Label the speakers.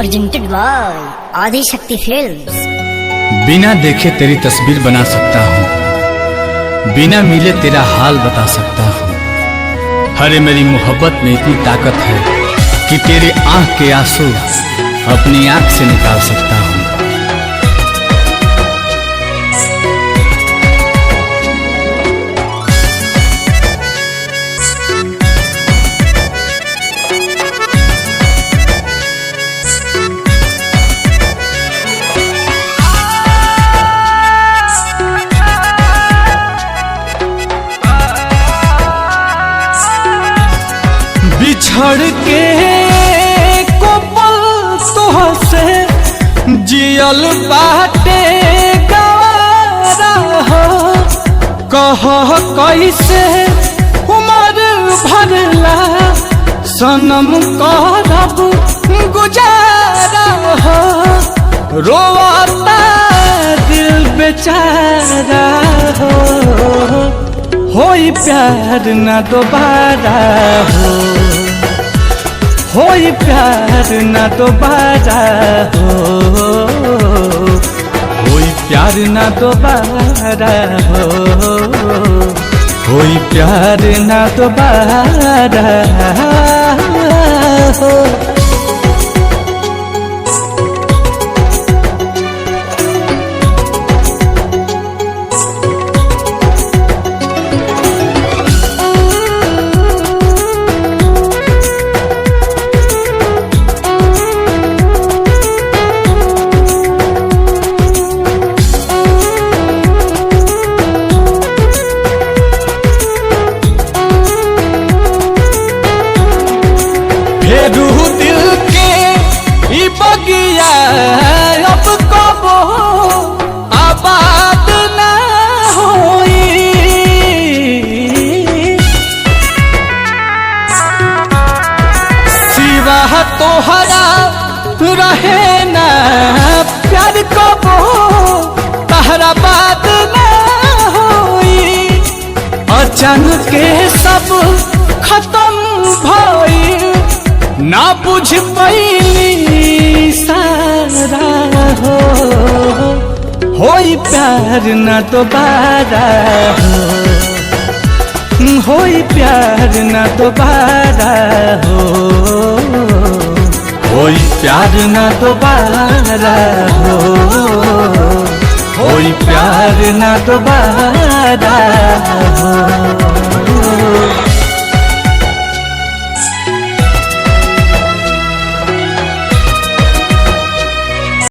Speaker 1: Presented by Adishakti films.
Speaker 2: बिना देखे तेरी तस्वीर बना सकता हूँ, बिना मिले तेरा हाल बता सकता हूँ। हरे मेरी मोहब्बत में इतनी ताकत है कि तेरे आँख के आंसू अपनी आँख से निकाल सकता हूँ।
Speaker 3: बिछड़ के को पल तोहसे जियल बाटे गवारा हो, कह कैसे उमर भरला सनम करब गुजारा हो। रोता दिल बेचारा हो, होई प्यार न दोबारा हो, होई प्यार न दोबारा हो, होई प्यार न दोबारा हो, होई प्यार न दोबारा हो। फेरू दिल के ई बगिया अब कबो आबाद न होई, सिवा तोहरा रहे ना प्यार कबो तहरा बात न होई। अचानक के सब खत्म भई ना बुझ पैली सारा हो, होई प्यार न दोबारा हो, होई प्यार न दोबारा हो, होई प्यार न दोबारा हो, होई प्यार न दोबारा हो।